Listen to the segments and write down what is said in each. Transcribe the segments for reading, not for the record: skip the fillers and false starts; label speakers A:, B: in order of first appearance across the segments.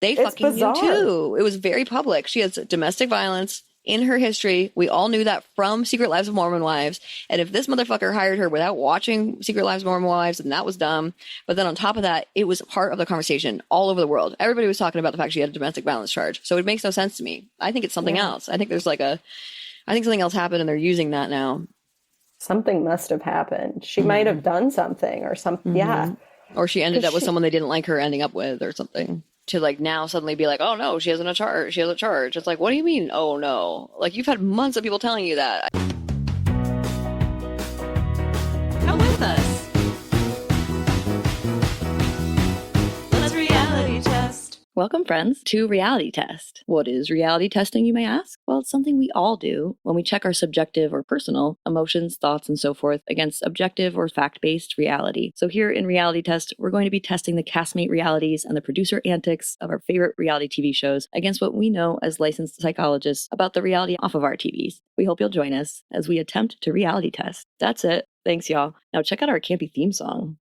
A: They fucking knew too. It was very public. She has domestic violence in her history. We all knew that from Secret Lives of Mormon Wives. And if this motherfucker hired her without watching Secret Lives of Mormon Wives, then that was dumb. But then on top of that, it was part of the conversation all over the world. Everybody was talking about the fact she had a domestic violence charge. So it makes no sense to me. I think it's something else. I think there's I think something else happened and they're using that now.
B: Something must have happened. She might have done something or something. Yeah.
A: Or she ended up with someone they didn't like her ending up with or something. To now suddenly be like, oh no, she has a charge. She has a charge. It's like, what do you mean? Oh no. You've had months of people telling you that. Come with us. Let's reality test. Welcome, friends, to Reality Test. What is reality testing, you may ask? Well, it's something we all do when we check our subjective or personal emotions, thoughts, and so forth against objective or fact-based reality. So here in Reality Test, we're going to be testing the castmate realities and the producer antics of our favorite reality TV shows against what we know as licensed psychologists about the reality off of our TVs. We hope you'll join us as we attempt to reality test. That's it. Thanks, y'all. Now check out our campy theme song.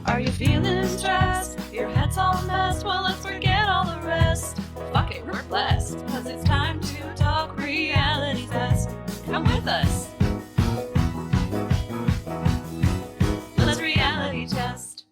A: Are you feeling stressed? Your head's all messed? Well, let's forget all the rest. Fuck it, we're blessed. Cause it's time to talk reality test. Come with us. Let's reality test.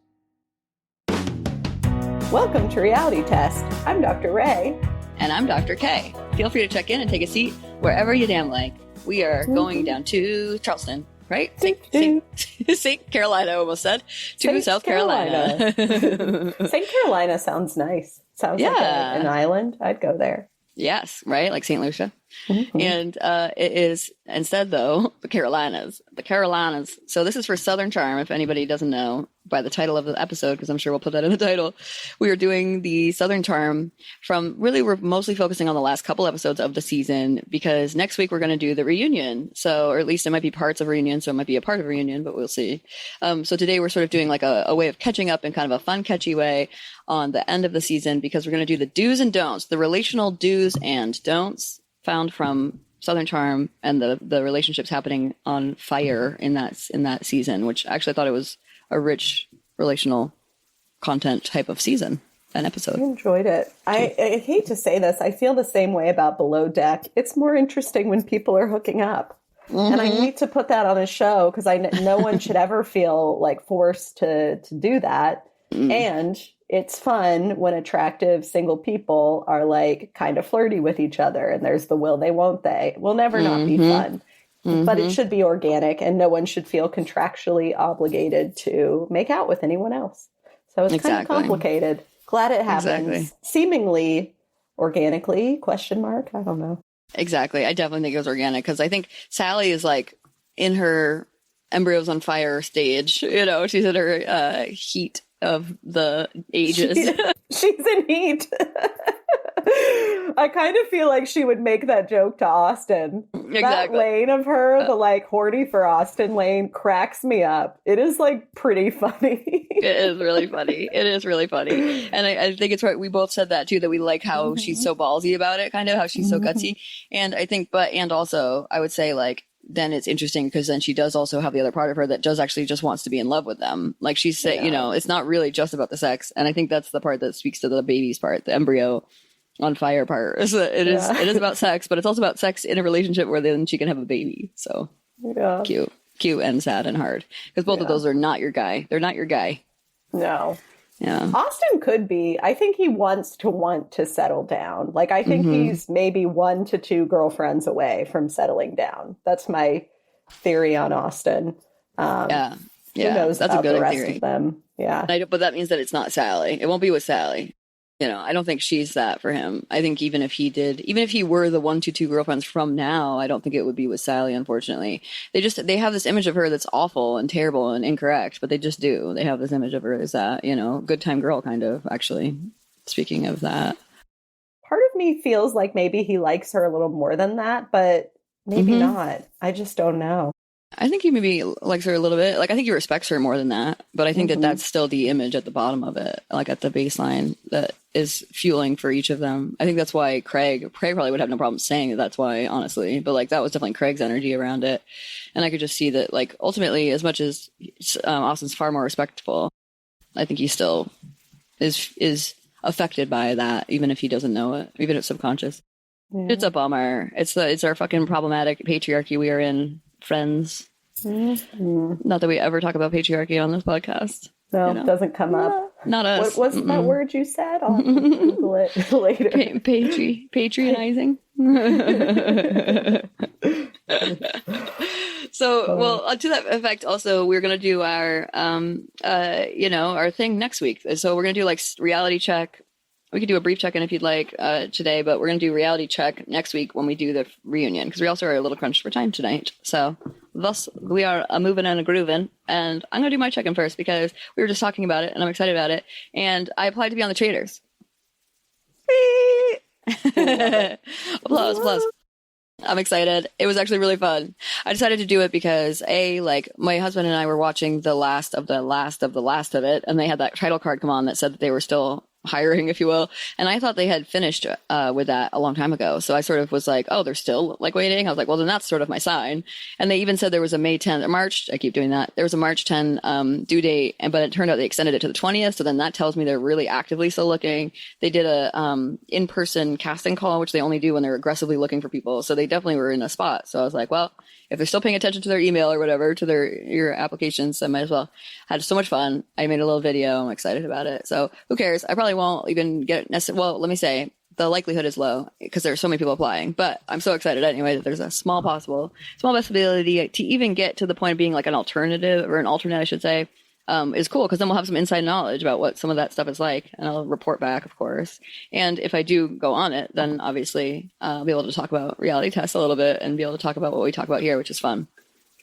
B: Welcome to Reality Test. I'm Dr. Ray.
A: And I'm Dr. K. Feel free to check in and take a seat wherever you damn like. We are going down to Charleston. Right? St. Carolina, I almost said. To South Carolina.
B: St. Carolina sounds nice. Sounds like an island. I'd go there.
A: Yes, right? Like St. Lucia. Mm-hmm. And it is, instead, though, the Carolinas. The Carolinas. So this is for Southern Charm, if anybody doesn't know by the title of the episode, because I'm sure we'll put that in the title. We are doing the Southern Charm we're mostly focusing on the last couple episodes of the season, because next week we're going to do the reunion. So, or at least it might be parts of reunion, so it might be a part of reunion, but we'll see. So today we're sort of doing a way of catching up in kind of a fun, catchy way on the end of the season, because we're going to do the do's and don'ts, the relational do's and don'ts found from Southern Charm and the relationships happening on fire in that season, which actually I thought it was a rich relational content type of season, an episode.
B: I enjoyed it. I hate to say this. I feel the same way about Below Deck. It's more interesting when people are hooking up. Mm-hmm. And I hate to put that on a show because no one should ever feel forced to do that. Mm. And it's fun when attractive single people are kind of flirty with each other and there's the will they, won't they. Will never not be fun. Mm-hmm. But it should be organic and no one should feel contractually obligated to make out with anyone else. So it's kind of complicated. Glad it happens. Seemingly organically, ? I don't know.
A: Exactly. I definitely think it was organic because I think Sally is in her embryos on fire stage. She's in her heat of the ages.
B: She's in heat. I kind of feel like she would make that joke to Austin. Exactly. That lane of her, the horny for Austin lane, cracks me up. It is pretty funny.
A: It is really funny. It is really funny. And I think it's right. We both said that too, that we like how she's so ballsy about it, kind of how she's so gutsy. And I think, and also I would say then it's interesting because then she does also have the other part of her that does actually just wants to be in love with them. She's saying, it's not really just about the sex. And I think that's the part that speaks to the baby's part, the embryo on fire part. It is about sex, but it's also about sex in a relationship where then she can have a baby. So cute and sad and hard because both of those are not your guy. They're not your guy.
B: No.
A: Yeah.
B: Austin could be. I think he wants to settle down. I think he's maybe 1 to 2 girlfriends away from settling down. That's my theory on Austin. Who knows
A: that's
B: about
A: a good
B: the rest
A: theory.
B: of them. Yeah.
A: But that means that it's not Sally. It won't be with Sally. I don't think she's that for him. I think even if he were the 1 to 2 girlfriends from now, I don't think it would be with Sally, unfortunately. They have this image of her that's awful and terrible and incorrect, but they just do. They have this image of her as that, good time girl kind of, actually, speaking of that.
B: Part of me feels like maybe he likes her a little more than that, but maybe not. I just don't know.
A: I think he maybe likes her a little bit. I think he respects her more than that. But I think that that's still the image at the bottom of it, at the baseline that is fueling for each of them. I think that's why Craig probably would have no problem saying that that's why, honestly. But that was definitely Craig's energy around it. And I could just see that ultimately, as much as Austin's far more respectful, I think he still is affected by that, even if he doesn't know it, even if it's subconscious. Yeah. It's a bummer. It's our fucking problematic patriarchy we are in, friends. Mm-hmm. Not that we ever talk about patriarchy on this podcast.
B: No, it doesn't come up.
A: Not us.
B: What's that word you said? I'll Google it later.
A: Patronizing. So, well, to that effect, also, we're going to do our, our thing next week. So we're going to do like reality check. We could do a brief check-in if you'd like today, but we're going to do reality check next week when we do the reunion, because we also are a little crunched for time tonight. So thus we are a moving and a grooving, and I'm going to do my check-in first because we were just talking about it and I'm excited about it. And I applied to be on the Traders. Applause. I'm excited. It was actually really fun. I decided to do it because my husband and I were watching the last of it, and they had that title card come on that said that they were still hiring, if you will. And I thought they had finished with that a long time ago. So I sort of was like, oh, they're still like waiting. I was like, well, then that's sort of my sign. And they even said there was a May 10th or March. I keep doing that. There was a March 10 due date, but it turned out they extended it to the 20th. So then that tells me they're really actively still looking. They did a in-person casting call, which they only do when they're aggressively looking for people. So they definitely were in a spot. So I was like, well, if they're still paying attention to their email or whatever, to your applications, I might as well. Had so much fun. I made a little video. I'm excited about it. So who cares? I probably won't even get it. Well, let me say the likelihood is low because there's so many people applying, but I'm so excited anyway that there's a small possibility to even get to the point of being like an alternative or an alternate, I should say, is cool because then we'll have some inside knowledge about what some of that stuff is like, and I'll report back, of course. And if I do go on it, then obviously I'll be able to talk about reality tests a little bit and be able to talk about what we talk about here, which is fun.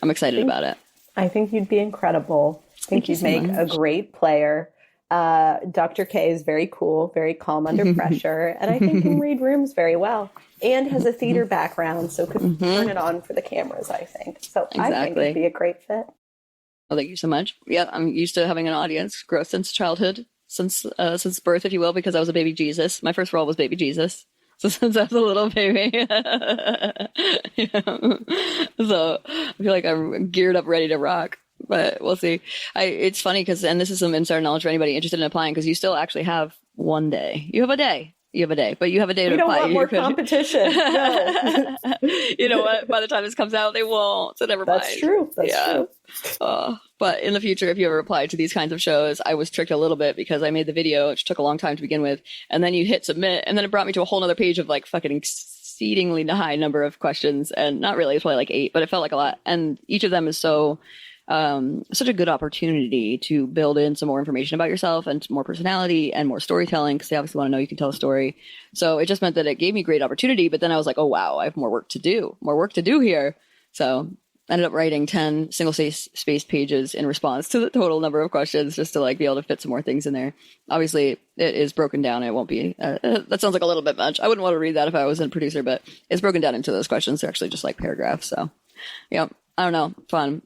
A: I'm excited about it.
B: I think you'd be incredible. I think you'd make a great player. Dr. K is very cool, very calm under pressure, and I think can read rooms very well, and has a theater background, so could turn it on for the cameras, I think. So exactly. I think it'd be a great fit.
A: Well, thank you so much. Yeah, I'm used to having an audience grow since childhood, since birth, if you will, because I was a baby Jesus. My first role was baby Jesus. So since I was a little baby, so I feel like I'm geared up, ready to rock. But we'll see. It's funny because, and this is some insider knowledge for anybody interested in applying, because you still actually have one day. You have a day, but you have a day to apply.
B: We don't want more competition. No.
A: You know what? By the time this comes out, they won't. So never mind.
B: That's true. That's true.
A: But in the future, if you ever apply to these kinds of shows, I was tricked a little bit because I made the video, which took a long time to begin with, and then you hit submit, and then it brought me to a whole other page of like fucking exceedingly high number of questions, and not really, it's probably like 8, but it felt like a lot, and each of them is such a good opportunity to build in some more information about yourself and more personality and more storytelling, because they obviously want to know you can tell a story. So it just meant that it gave me great opportunity, but then I was like, oh wow, I have more work to do here. So I ended up writing 10 single spaced pages in response to the total number of questions, just to like be able to fit some more things in there. Obviously it is broken down. It won't be, that sounds like a little bit much. I wouldn't want to read that if I wasn't a producer, but it's broken down into those questions. They're actually just like paragraphs. So yeah, I don't know. Fun.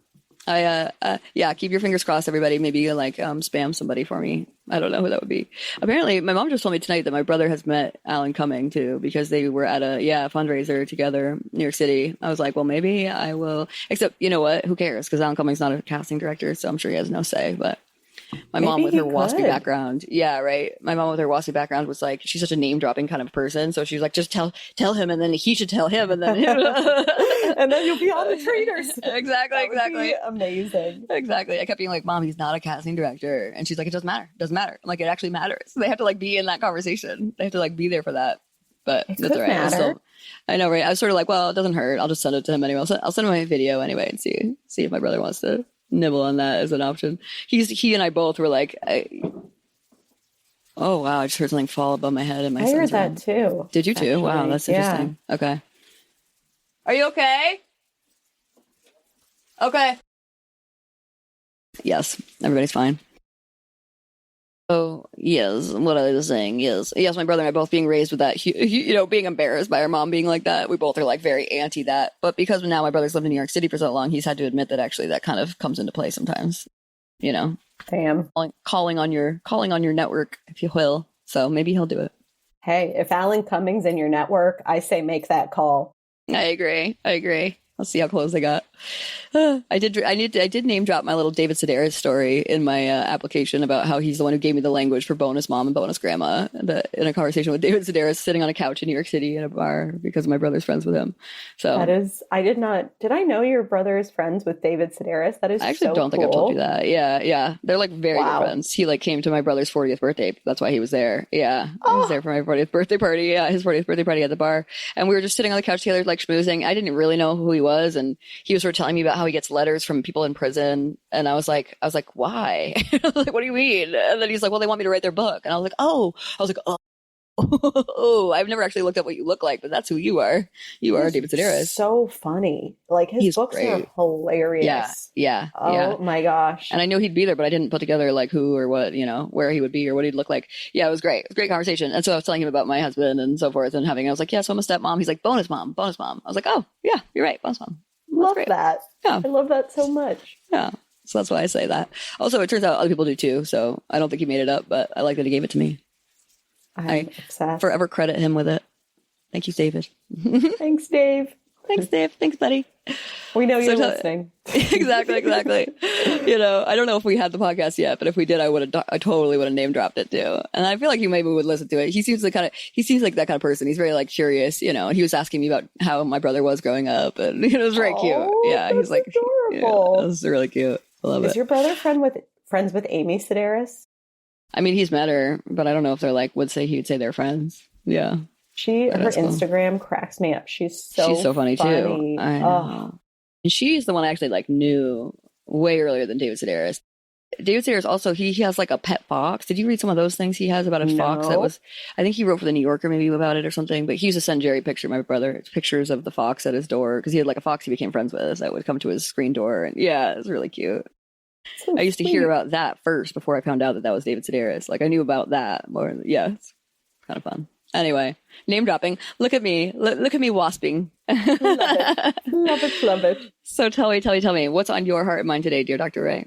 A: Keep your fingers crossed, everybody. Maybe like spam somebody for me. I don't know who that would be. Apparently, my mom just told me tonight that my brother has met Alan Cumming too, because they were at a fundraiser together in New York City. I was like, well, maybe I will. Except, you know what? Who cares? Because Alan Cumming's not a casting director, so I'm sure he has no say. But my mom with her waspy background. Yeah, right. My mom with her waspy background was like, she's such a name dropping kind of person. So she was like, just tell him, and then he should tell him, and then
B: and then you'll be on the Traders.
A: Exactly.
B: Amazing.
A: Exactly. I kept being like, Mom, he's not a casting director. And she's like, it doesn't matter. I'm like, it actually matters. So they have to like be in that conversation. They have to like be there for that. But
B: it
A: that's all right. I know, right? I was sort of like, well, it doesn't hurt. I'll just send it to him anyway. I'll send him my video anyway and see if my brother wants to nibble on that as an option. He and I both were like, oh wow, I just heard something fall above my head in my son's room.
B: I heard that too.
A: Did you too? Actually. Wow, that's interesting. Yeah. Okay. Are you okay? Okay. Yes, everybody's fine. Oh, yes, what I was saying, yes, my brother and I both being raised with that, being embarrassed by our mom being like that. We both are like very anti that. But because now my brother's lived in New York City for so long, he's had to admit that actually that kind of comes into play sometimes,
B: Damn.
A: Calling on your network, if you will. So maybe he'll do it. Hey,
B: if Alan Cumming's in your network, I say make that call.
A: I agree. Let's see how close I got. I did name drop my little David Sedaris story in my application about how he's the one who gave me the language for bonus mom and bonus grandma in a conversation with David Sedaris sitting on a couch in New York City in a bar because my brother's friends with him. So
B: did I know your brother is friends with David Sedaris? That is
A: I actually don't think I've told you that. Yeah. They're like very good friends. He like came to my brother's 40th birthday. That's why he was there. Yeah. He was there for my 40th birthday party. Yeah. His 40th birthday party at the bar. And we were just sitting on the couch together, like schmoozing. I didn't really know who he was. And he was sort of telling me about how he gets letters from people in prison. And I was like, why? Like, what do you mean? And then he's like, well, they want me to write their book. And I was like, oh, I've never actually looked up what you look like, but that's who you are. You are David Sedaris.
B: So funny. Like his books are hilarious.
A: Yeah.
B: Oh my gosh.
A: And I knew he'd be there, but I didn't put together like who or what, where he would be or what he'd look like. Yeah, it was great. It was a great conversation. And so I was telling him about my husband and so forth and I was like, yeah, so I'm a stepmom. He's like, bonus mom. I was like, oh yeah, you're right. Bonus mom.
B: Love that.
A: Yeah.
B: I love that so much.
A: Yeah. So that's why I say that. Also, it turns out other people do too. So I don't think he made it up, but I like that he gave it to me.
B: I'm obsessed.
A: Forever credit him with it. Thank you, David.
B: Thanks, Dave.
A: Thanks, Dave. Thanks, buddy.
B: We know you're listening.
A: Exactly. I don't know if we had the podcast yet, but if we did, I totally would have name dropped it too. And I feel like he maybe would listen to it. He seems like that kind of person. He's very like curious, and he was asking me about how my brother was growing up, and it was very cute. Yeah, he's like adorable. It was really cute. I love it.
B: Is your brother friends with Amy Sedaris?
A: I mean, he's met her, but I don't know if they're he would say they're her Instagram
B: cracks me up. She's so funny
A: too. I know. And she's the one I actually knew way earlier than David Sedaris. David Sedaris also, he has like a pet fox. Did you read some of those things he has about a fox that was, I think he wrote for the New Yorker maybe about it or something, but he used to send Jerry my brother, pictures of the fox at his door because he had like a fox he became friends with that would come to his screen door. And yeah, it was really cute. So I used to hear about that first before I found out that was David Sedaris. Like I knew about that more. Yeah, it's kind of fun. Anyway, name dropping. Look at me. Look at me wasping.
B: Love it.
A: So tell me, what's on your heart and mind today, dear Dr. Ray?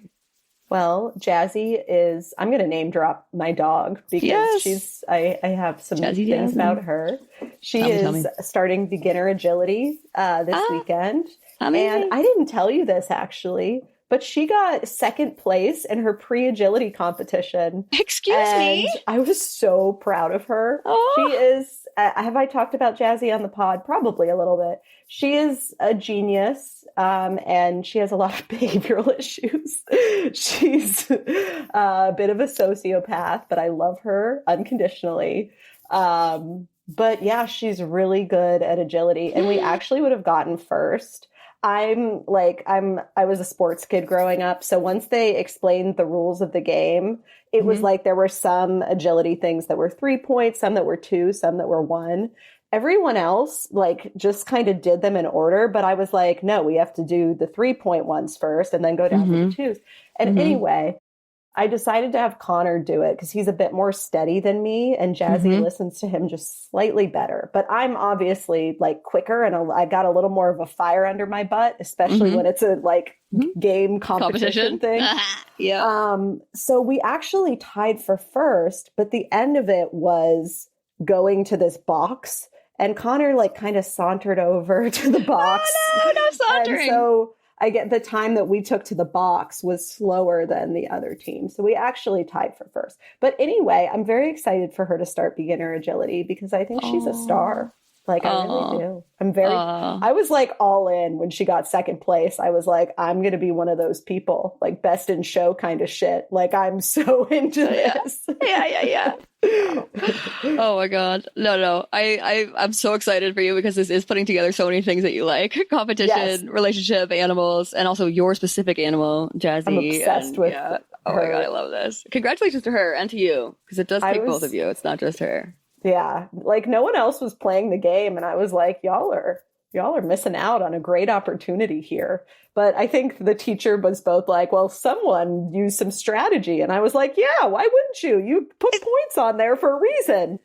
B: Well, Jazzy is, I'm going to name drop my dog because I have some things about her. She is starting beginner agility this weekend. Amazing. And I didn't tell you this actually, but she got second place in her pre-agility competition.
A: Excuse me?
B: I was so proud of her. Oh. She is, have I talked about Jazzy on the pod? Probably a little bit. She is a genius, and she has a lot of behavioral issues. She's a bit of a sociopath, but I love her unconditionally. But yeah, she's really good at agility, and we actually would have gotten first. I was a sports kid growing up. So once they explained the rules of the game, it was like there were some agility things that were 3 points, some that were 2, some that were 1. Everyone else just kind of did them in order. But I was like, no, we have to do the 3-point ones first and then go down to the 2s. And anyway, I decided to have Connor do it because he's a bit more steady than me and Jazzy listens to him just slightly better. But I'm obviously quicker and I got a little more of a fire under my butt, especially when it's a game competition thing.
A: Yeah.
B: So we actually tied for first, but the end of it was going to this box and Connor kind of sauntered over to the box.
A: Oh, no sauntering.
B: And so I get the time that we took to the box was slower than the other team. So we actually tied for first. But anyway, I'm very excited for her to start beginner agility because I think she's a star. I really do. I was all in when she got second place. I was like, I'm going to be one of those people, best in show kind of shit. I'm so into this.
A: Yeah. Oh my God. No. I'm so excited for you because this is putting together so many things that you like. Competition, relationship, animals, and also your specific animal, Jazzy.
B: I'm obsessed with her.
A: Oh my God, I love this. Congratulations to her and to you because it does take both of you. It's not just her.
B: Yeah. No one else was playing the game. And I was like, y'all are missing out on a great opportunity here. But I think the teacher was both like, well, someone used some strategy. And I was like, yeah, why wouldn't you? You put points on there for a reason.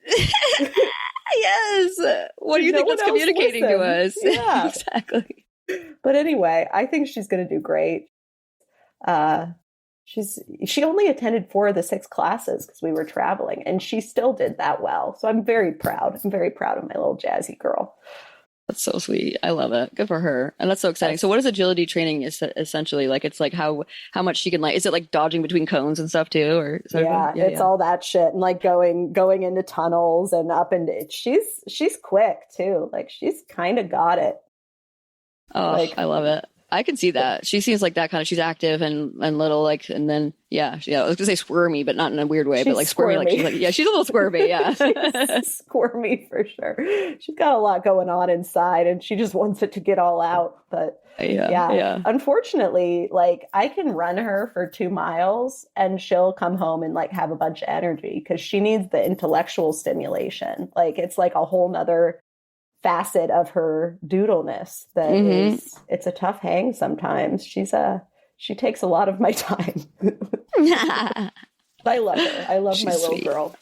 A: Yes. What do you think that's communicating to us?
B: Yeah,
A: exactly.
B: But anyway, I think she's going to do great. She only attended 4 of the 6 classes because we were traveling and she still did that well. So I'm very proud. I'm very proud of my little Jazzy girl.
A: That's so sweet. I love it. Good for her. And that's so exciting. So what is agility training essentially? Like, it's like how much she can, like, is it like dodging between cones and stuff too? Or
B: it's all that shit, and like going into tunnels and up, and she's quick too. Like, she's kind of got it.
A: Oh, like, I love it. I can see that. She seems like that kind of, she's active and little, like, and then, yeah, I was gonna say squirmy, but not in a weird way, but like squirmy, like she's a little squirmy, yeah.
B: She's squirmy for sure. She's got a lot going on inside and she just wants it to get all out. But yeah. Unfortunately, like, I can run her for 2 miles and she'll come home and like have a bunch of energy because she needs the intellectual stimulation. Like, it's like a whole nother facet of her doodleness that is, it's a tough hang sometimes. She takes a lot of my time. I love her. I love my little girl.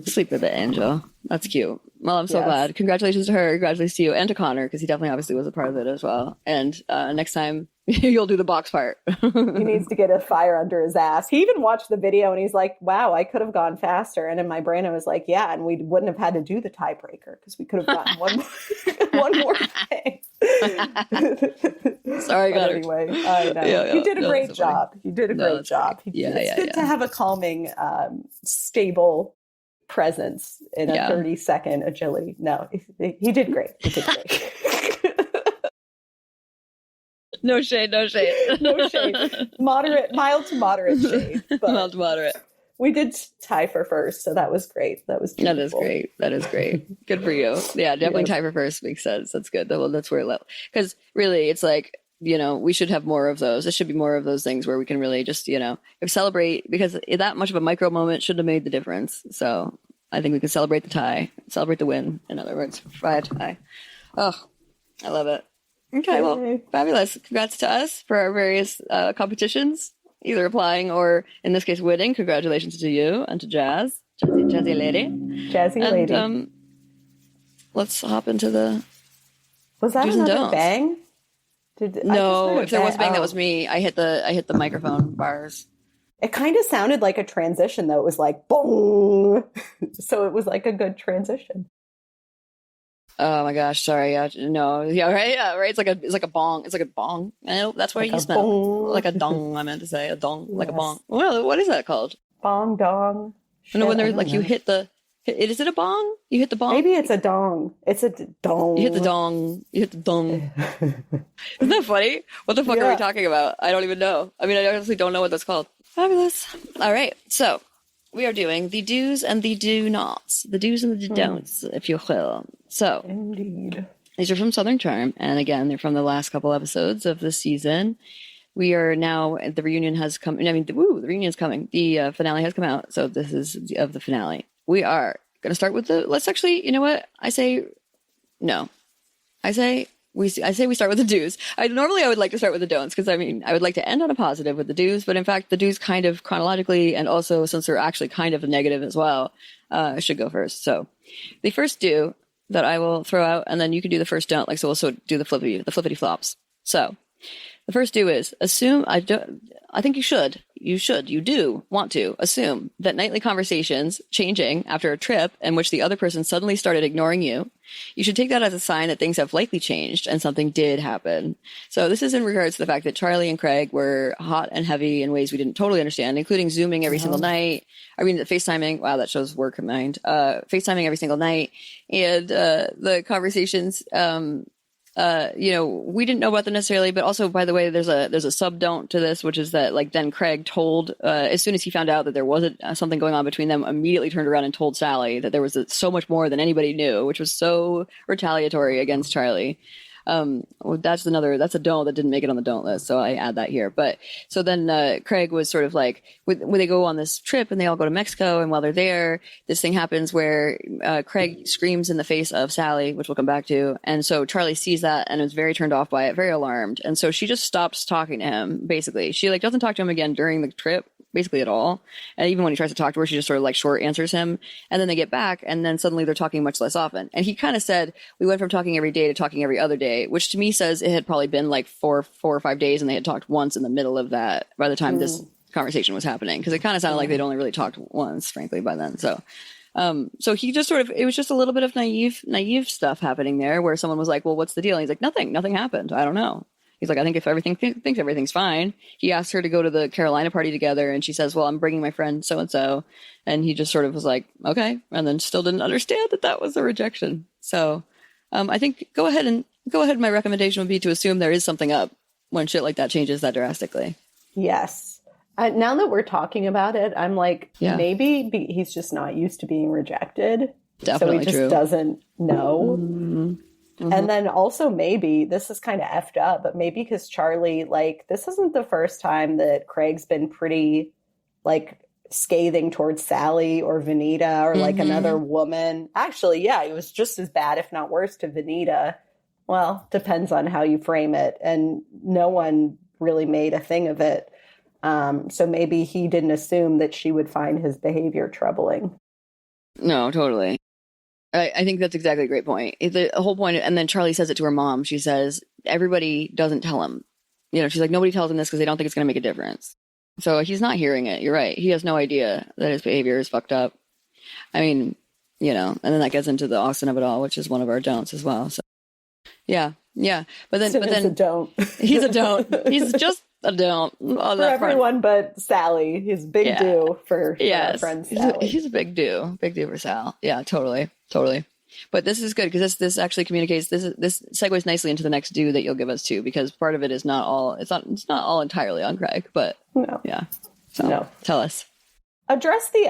A: Sleep with it, Angel. That's cute. Well, I'm so glad. Congratulations to her. Congratulations to you and to Connor, because he definitely obviously was a part of it as well. And next time you'll do the box part.
B: He needs to get a fire under his ass. He even watched the video and he's like, wow, I could have gone faster. And in my brain, I was like, yeah, and we wouldn't have had to do the tiebreaker because we could have gotten one more thing.
A: Sorry,
B: but anyway, I know. You did a great job. You did a great job. It's good to have a calming, stable presence in a 30-second agility. No, he did great. He did great.
A: No shade.
B: No shade. Mild to moderate shade.
A: Mild to moderate.
B: We did tie for first, so that was great. That was beautiful.
A: That is great. Good for you. Yeah, definitely tie for first makes sense. That's good. That's where, because really it's like, we should have more of those. There should be more of those things where we can really just, celebrate, because that much of a micro moment should have made the difference. So I think we can celebrate the tie, celebrate the win. In other words, via tie. Oh, I love it. Okay, well, fabulous. Congrats to us for our various competitions, either applying or, in this case, winning. Congratulations to you and to Jazzy lady.
B: Jazzy lady.
A: Let's hop into the
B: Was that another bang?
A: No, if there was a bang, that was me. I hit the microphone bars.
B: It kind of sounded like a transition, though. It was like, boom. So it was like a good transition.
A: Oh my gosh, sorry. No, right. It's like a bong. It's like a bong. I know that's where you smell like a dong. I meant to say a dong, like a bong. Well, what is that called?
B: Bong dong.
A: No, when they're like, you hit the. Is it a bong? You hit the bong.
B: Maybe it's a dong. It's a dong.
A: You hit the dong. Isn't that funny? What the fuck are we talking about? I don't even know. I mean, I honestly don't know what that's called. Fabulous. All right, so we are doing the do's and the do nots, the do's and the don'ts, if you will. So,
B: indeed,
A: these are from Southern Charm, and again, they're from the last couple episodes of the season. We are now, the reunion has come. I mean, the reunion is coming. The finale has come out, so this is of the finale. We are going to start with let's actually, you know what? I say we start with the do's. I would like to start with the don'ts, because I mean, I would like to end on a positive with the do's, but in fact, the do's kind of chronologically, and also since they're actually kind of a negative as well, should go first. So the first do that I will throw out, and then you can do the first don't, like, so we'll also do the flippity flops. So the first do is assume, you do want to assume that nightly conversations changing after a trip in which the other person suddenly started ignoring you, you should take that as a sign that things have likely changed and something did happen. So this is in regards to the fact that Charley and Craig were hot and heavy in ways we didn't totally understand, including Zooming every single night. I mean, FaceTiming. Wow, that shows work of mind. FaceTiming every single night. And the conversations, we didn't know about them necessarily, but also, by the way, there's a sub don't to this, which is that, like, then Craig told, as soon as he found out that there wasn't something going on between them, immediately turned around and told Sally that there was so much more than anybody knew, which was so retaliatory against Charley. That's a don't that didn't make it on the don't list, so I add that here. But so then Craig was sort of like, when they go on this trip and they all go to Mexico, and while they're there, this thing happens where Craig screams in the face of Sally, which we'll come back to, and so Charley sees that and is very turned off by it, very alarmed, and so she just stops talking to him. Basically, she doesn't talk to him again during the trip, basically at all. And even when he tries to talk to her, she just sort of like short answers him. And then they get back, and then suddenly they're talking much less often. And he kind of said, we went from talking every day to talking every other day, which to me says it had probably been like four or 5 days, and they had talked once in the middle of that by the time this conversation was happening. Because it kind of sounded like they'd only really talked once, frankly, by then. So So he just it was just a little bit of naive stuff happening there where someone was like, well, what's the deal? And he's like, nothing happened. I don't know. He's like, I think if thinks everything's fine. He asked her to go to the Carolina party together, and she says, well, I'm bringing my friend so-and-so. And he just sort of was like, okay. And then still didn't understand that was a rejection. So I think go ahead. My recommendation would be to assume there is something up when shit like that changes that drastically.
B: Yes. Now that we're talking about it, I'm like, maybe he's just not used to being rejected.
A: Definitely
B: so he just doesn't know. Mm-hmm. And then also maybe, this is kind of effed up, but maybe because Charley, like, this isn't the first time that Craig's been pretty, like, scathing towards Sally or Venita or, like, another woman. Actually, yeah, it was just as bad, if not worse, to Venita. Well, depends on how you frame it. And no one really made a thing of it. So maybe he didn't assume that she would find his behavior troubling.
A: No, totally. I think that's exactly a great point. The whole point, and then Charley says it to her mom. She says, everybody doesn't tell him. She's like, nobody tells him this because they don't think it's going to make a difference. So he's not hearing it. You're right. He has no idea that his behavior is fucked up. I mean, and then that gets into the Austin of it all, which is one of our don'ts as well. So yeah. But then
B: a don't.
A: He's a don't. He's just a don't.
B: For everyone but Sally. He's big do for our friend Sally.
A: He's a big do for Sal. Yeah, totally. But this is good because this actually communicates. This segues nicely into the next do that you'll give us too, because part of it is not all. It's not all entirely on Craig, but yeah. So no. Tell us.
B: Address the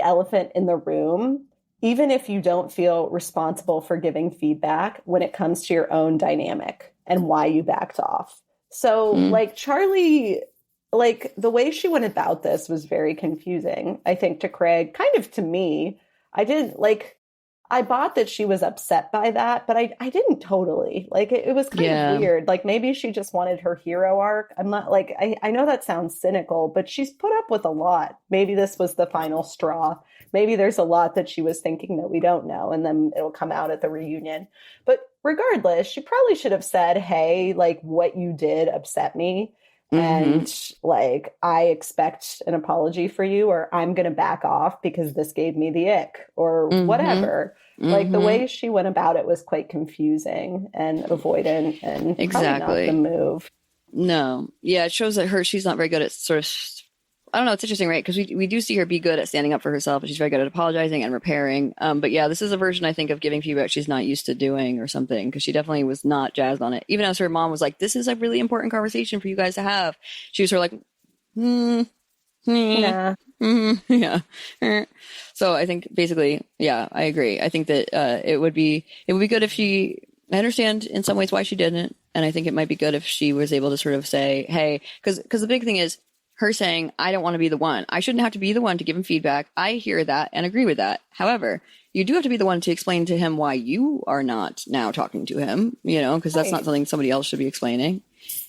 B: elephant in the room, even if you don't feel responsible for giving feedback when it comes to your own dynamic and why you backed off. So, like, Charley, like, the way she went about this was very confusing, I think, to Craig, kind of to me. I bought that she was upset by that, but I didn't totally. Like, it was kind of weird. Like, maybe she just wanted her hero arc. I'm not, like, I know that sounds cynical, but she's put up with a lot. Maybe this was the final straw. Maybe there's a lot that she was thinking that we don't know, and then it'll come out at the reunion. But regardless, she probably should have said, hey, like, what you did upset me. And like, I expect an apology for you, or I'm going to back off because this gave me the ick, or whatever. Like, the way she went about it was quite confusing and avoidant, and exactly not the move.
A: No. Yeah. It shows that she's not very good at sort of, I don't know. It's interesting, right? Because we do see her be good at standing up for herself, but she's very good at apologizing and repairing. But yeah, this is a version, I think, of giving feedback she's not used to doing or something, because she definitely was not jazzed on it. Even as her mom was like, this is a really important conversation for you guys to have. She was sort of like,
B: nah.
A: Yeah. So I think basically, yeah, I agree. I think that it would be good if she, I understand in some ways why she didn't. And I think it might be good if she was able to sort of say, hey, because the big thing is, her saying, I don't want to be the one. I shouldn't have to be the one to give him feedback. I hear that and agree with that. However, you do have to be the one to explain to him why you are not now talking to him, because that's not something somebody else should be explaining.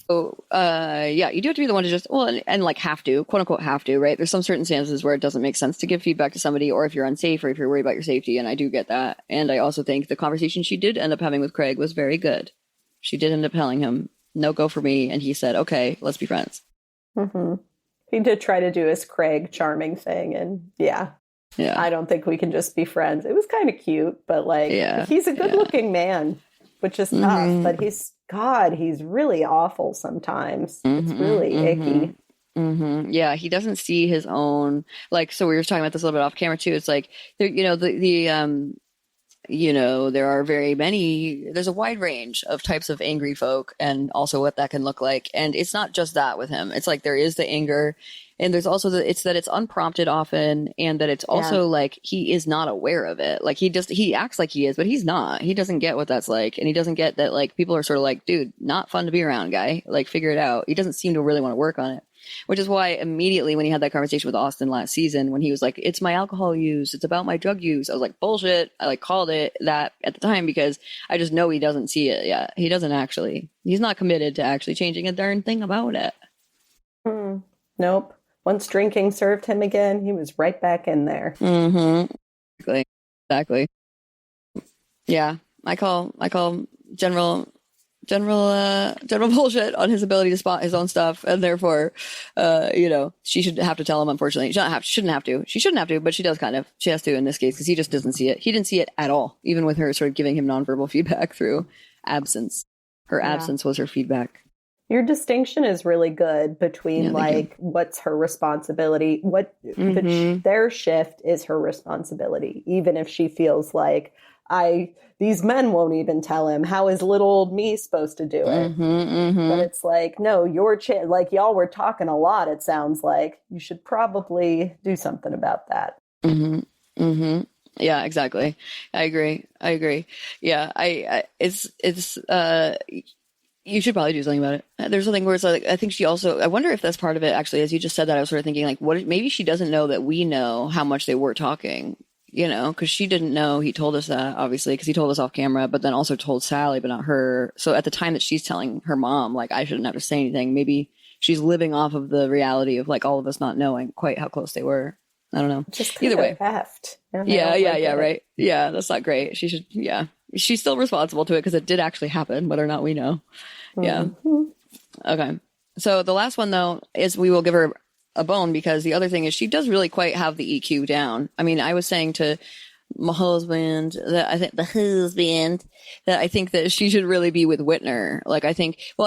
A: So, yeah, you do have to be the one to just, and like have to, quote unquote, have to, right? There's some certain instances where it doesn't make sense to give feedback to somebody, or if you're unsafe, or if you're worried about your safety. And I do get that. And I also think the conversation she did end up having with Craig was very good. She did end up telling him, no go for me. And he said, okay, let's be friends.
B: He did try to do his Craig charming thing, and yeah, I don't think we can just be friends. It was kind of cute, but like, he's a good-looking man, which is tough. But he's really awful sometimes. It's really icky.
A: Yeah, he doesn't see his own, like. So we were talking about this a little bit off camera too. It's like, there are there's a wide range of types of angry folk, and also what that can look like. And it's not just that with him. It's like there is the anger, and there's also it's that it's unprompted often, and that it's also like he is not aware of it. Like he acts like he is, but he's not. He doesn't get what that's like, and he doesn't get that, like, people are sort of like, dude, not fun to be around, guy. Like, figure it out. He doesn't seem to really want to work on it. Which is why immediately when he had that conversation with Austin last season, when he was like, it's my alcohol use, it's about my drug use, I was like, bullshit. I called it that at the time because I just know he doesn't see it yet. He doesn't actually. He's not committed to actually changing a darn thing about it.
B: Nope. Once drinking served him again, he was right back in there.
A: Exactly. Yeah. I call General general bullshit on his ability to spot his own stuff, and therefore, she should have to tell him. Unfortunately, she shouldn't have to, but she does kind of. She has to in this case because he just doesn't see it. He didn't see it at all, even with her sort of giving him nonverbal feedback through absence. Her absence was her feedback.
B: Your distinction is really good between what's her responsibility, their shift is her responsibility, even if she feels like these men won't even tell him. How is little old me supposed to do it? But it's like, no, like y'all were talking a lot. It sounds like you should probably do something about that.
A: Yeah, exactly. I agree. Yeah, you should probably do something about it. There's something where it's like, I think I wonder if that's part of it, actually. As you just said that, I was sort of thinking, like, maybe she doesn't know that we know how much they were talking, because she didn't know he told us that, obviously, because he told us off camera, but then also told Sally, but not her. So at the time that she's telling her mom, like, I shouldn't have to say anything, maybe she's living off of the reality of, like, all of us not knowing quite how close they were. I don't know.
B: Just
A: either way.
B: Effed.
A: Yeah, right. Yeah, that's not great. She should, she's still responsible to it because it did actually happen, whether or not we know. Yeah. Okay. So the last one, though, is we will give her a bone because the other thing is she does really quite have the EQ down. I mean, I was saying to my husband that I think that she should really be with Whitner. Like, I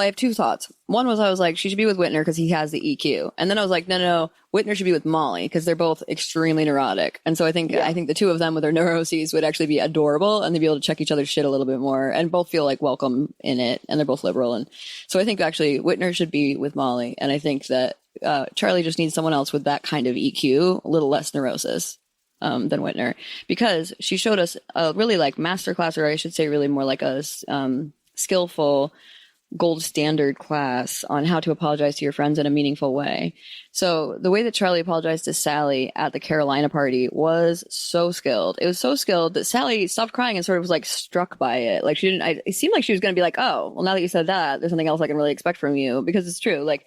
A: have two thoughts. One was I was like, she should be with Whitner because he has the EQ. And then I was like, no, Whitner should be with Molly because they're both extremely neurotic. And so I think the two of them with their neuroses would actually be adorable and they'd be able to check each other's shit a little bit more and both feel like welcome in it. And they're both liberal. And so I think actually Whitner should be with Molly. And I think that Charley just needs someone else with that kind of EQ, a little less neurosis. Than Whitner, because she showed us a really like masterclass, or I should say really more like a skillful gold standard class on how to apologize to your friends in a meaningful way. So the way that Charley apologized to Sally at the Carolina party was so skilled. It was so skilled that Sally stopped crying and sort of was like struck by it. Like it seemed like she was going to be like, oh, well, now that you said that, there's something else I can really expect from you, because it's true. Like,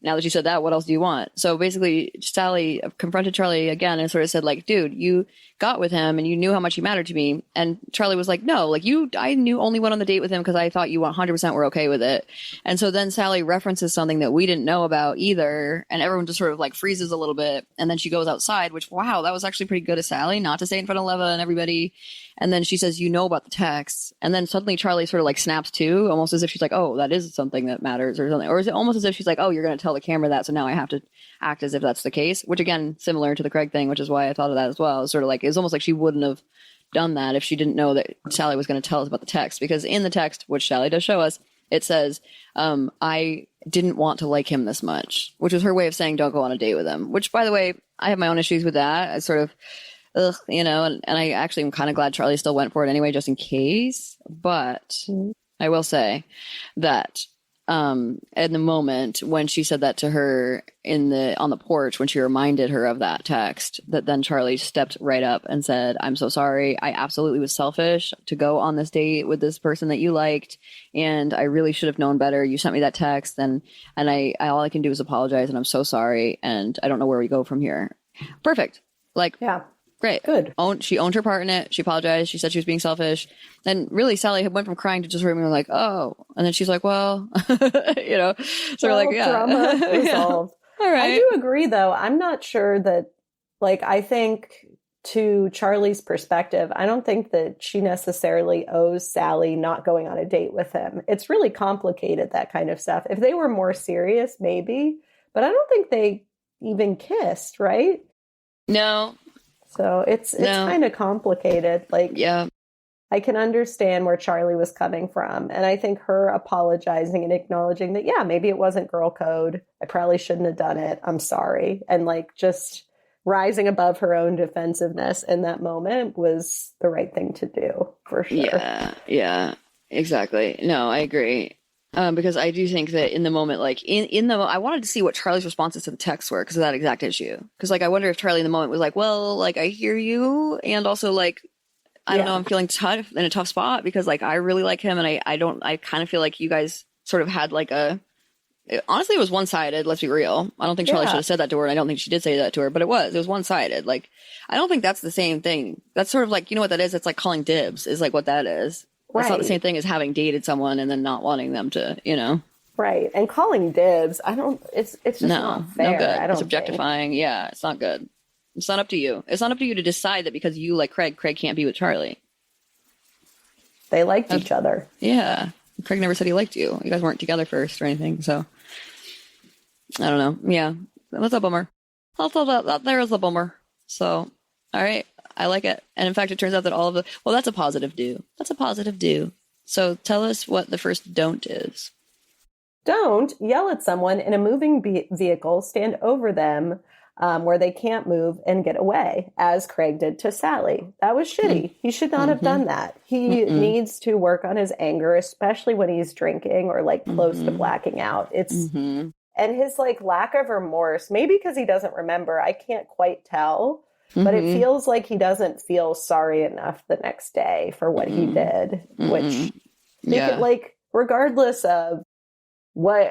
A: now that you said that, what else do you want? So basically, Sally confronted Charley again and sort of said, like, dude, you got with him and you knew how much he mattered to me. And Charley was like, no, like I only went on the date with him because I thought you 100% were okay with it. And so then Sally references something that we didn't know about either. And everyone just sort of like freezes a little bit. And then she goes outside, which, wow, that was actually pretty good of Sally not to say in front of Leva and everybody. And then she says, you know about the texts. And then suddenly Charley sort of like snaps too, almost as if she's like, oh, that is something that matters or something. Or is it almost as if she's like, oh, you're going to tell the camera that, so now I have to act as if that's the case, which again, similar to the Craig thing, which is why I thought of that as well. It's sort of like, it's almost like she wouldn't have done that if she didn't know that Sally was going to tell us about the text. Because in the text, which Sally does show us, it says, I didn't want to like him this much, which was her way of saying don't go on a date with him, which, by the way, I have my own issues with that. I sort of, and I actually am kind of glad Charley still went for it anyway, just in case. But I will say that in the moment when she said that to her on the porch, when she reminded her of that text, that then Charley stepped right up and said, I'm so sorry. I absolutely was selfish to go on this date with this person that you liked. And I really should have known better. You sent me that text and I all I can do is apologize. And I'm so sorry. And I don't know where we go from here. Perfect. Like, yeah. Great. Good. She owned her part in it. She apologized. She said she was being selfish. And really, Sally had went from crying to just sort of like, oh. And then she's like, well, so we're like, yeah.
B: Drama resolved.
A: All right.
B: I do agree, though. I'm not sure that, like, I think to Charley's perspective, I don't think that she necessarily owes Sally not going on a date with him. It's really complicated, that kind of stuff. If they were more serious, maybe. But I don't think they even kissed, right?
A: No.
B: So it's kind of complicated. Like, yeah, I can understand where Charley was coming from. And I think her apologizing and acknowledging that, yeah, maybe it wasn't girl code. I probably shouldn't have done it. I'm sorry. And like just rising above her own defensiveness in that moment was the right thing to do, for sure.
A: Yeah, exactly. No, I agree. Because I do think that in the moment, like I wanted to see what Charley's responses to the texts were because of that exact issue. Because like, I wonder if Charley in the moment was like, well, like I hear you. And also like, I don't know, I'm feeling tough in a tough spot because like, I really like him. And I kind of feel like you guys sort of had like honestly, it was one-sided. Let's be real. I don't think Charley should have said that to her. And I don't think she did say that to her, but it was one-sided. Like, I don't think that's the same thing. That's sort of like, you know what that is? It's like calling dibs is like what that is. It's not the same thing as having dated someone and then not wanting them to,
B: Right. And calling dibs, it's just not fair.
A: No good.
B: I don't
A: It's objectifying. Think. Yeah, it's not good. It's not up to you. It's not up to you to decide that because you like Craig can't be with Charley.
B: They liked each other.
A: Yeah. Craig never said he liked you. You guys weren't together first or anything. So I don't know. Yeah. That's a bummer. There is a bummer. So, all right. I like it. And in fact, it turns out that that's a positive do. That's a positive do. So tell us what the first don't is.
B: Don't yell at someone in a moving vehicle, stand over them where they can't move and get away, as Craig did to Sally. That was shitty. He should not have done that. He needs to work on his anger, especially when he's drinking or like close to blacking out. And his like lack of remorse, maybe because he doesn't remember, I can't quite tell, but it feels like he doesn't feel sorry enough the next day for what he did, which like regardless of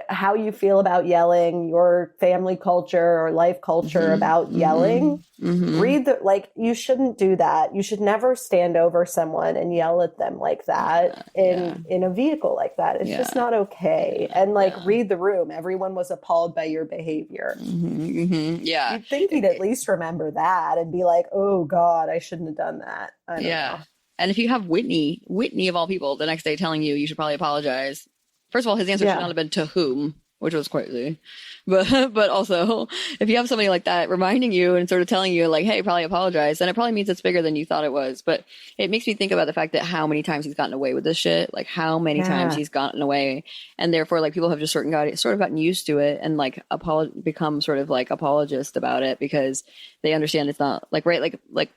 B: how you feel about yelling, your family culture or life culture about yelling, you shouldn't do that. You should never stand over someone and yell at them like that in a vehicle like that. It's just not okay. And read the room. Everyone was appalled by your behavior.
A: Yeah.
B: You'd think he'd at least remember that and be like, oh God, I shouldn't have done that. I don't know.
A: And if you have Whitney of all people the next day telling you should probably apologize. First of all, his answer should not have been to whom, which was crazy. But also, if you have somebody like that reminding you and sort of telling you like, hey, probably apologize, then it probably means it's bigger than you thought it was. But it makes me think about the fact that how many times he's gotten away with this shit, like how many times he's gotten away. And therefore, like people have just sort of gotten used to it and like become sort of like apologists about it because they understand it's not like, right. Like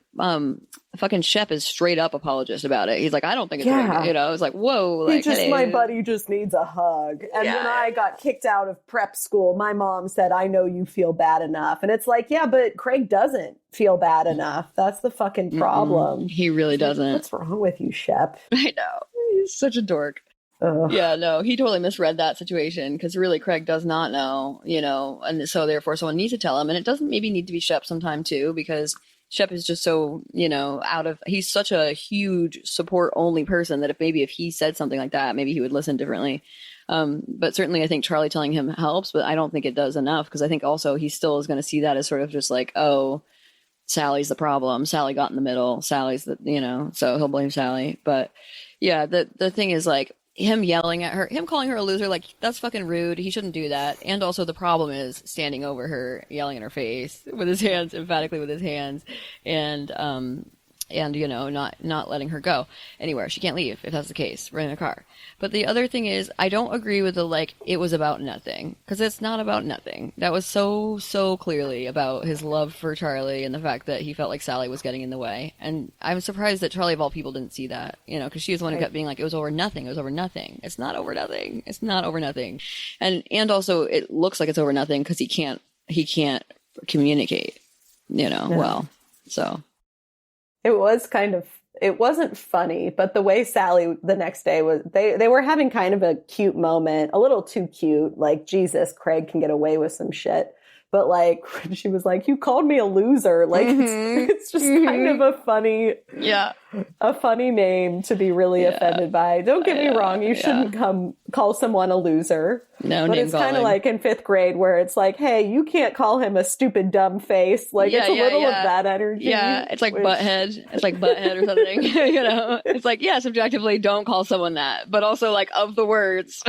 A: fucking Shep is straight up apologist about it. He's like, I don't think it's right. It's like, whoa. Like,
B: my buddy just needs a hug. And when I got kicked out of prep school, my mom said, I know you feel bad enough. And it's like, yeah, but Craig doesn't feel bad enough. That's the fucking problem.
A: He really doesn't.
B: What's wrong with you, Shep?
A: I know. He's such a dork.
B: Ugh.
A: Yeah, no, he totally misread that situation because really Craig does not know, and so therefore someone needs to tell him. And it doesn't maybe need to be Shep sometime too, because Shep is just so, he's such a huge support only person that if he said something like that, maybe he would listen differently. But certainly I think Charley telling him helps, but I don't think it does enough because I think also he still is going to see that as sort of just like, oh, Sally's the problem. Sally got in the middle. Sally's so he'll blame Sally. But yeah, the thing is like, him yelling at her, him calling her a loser, like that's fucking rude. He shouldn't do that. And also the problem is standing over her, yelling in her face with his hands, emphatically with his hands, and not letting her go anywhere. She can't leave if that's the case. We're in a car. But the other thing is, I don't agree with the it was about nothing, because it's not about nothing. That was so clearly about his love for Charley and the fact that he felt like Sally was getting in the way. And I'm surprised that Charley of all people didn't see that, because she was the one who kept being like, it was over nothing. It was over nothing. It's not over nothing. It's not over nothing. And also it looks like it's over nothing because he can't communicate, well, so.
B: It wasn't funny, but the way Sally the next day was, they were having kind of a cute moment, a little too cute, like, Jesus, Craig can get away with some shit. But she was like, you called me a loser. Like, it's just kind of a funny name to be really offended by. Don't get me wrong. You shouldn't call someone a loser.
A: No,
B: but it's kind of like in fifth grade where it's like, hey, you can't call him a stupid, dumb face. Like, it's a little of that energy.
A: Yeah, it's like butthead. It's like butthead or something. It's like, yeah, subjectively, don't call someone that. But also, like, of the words.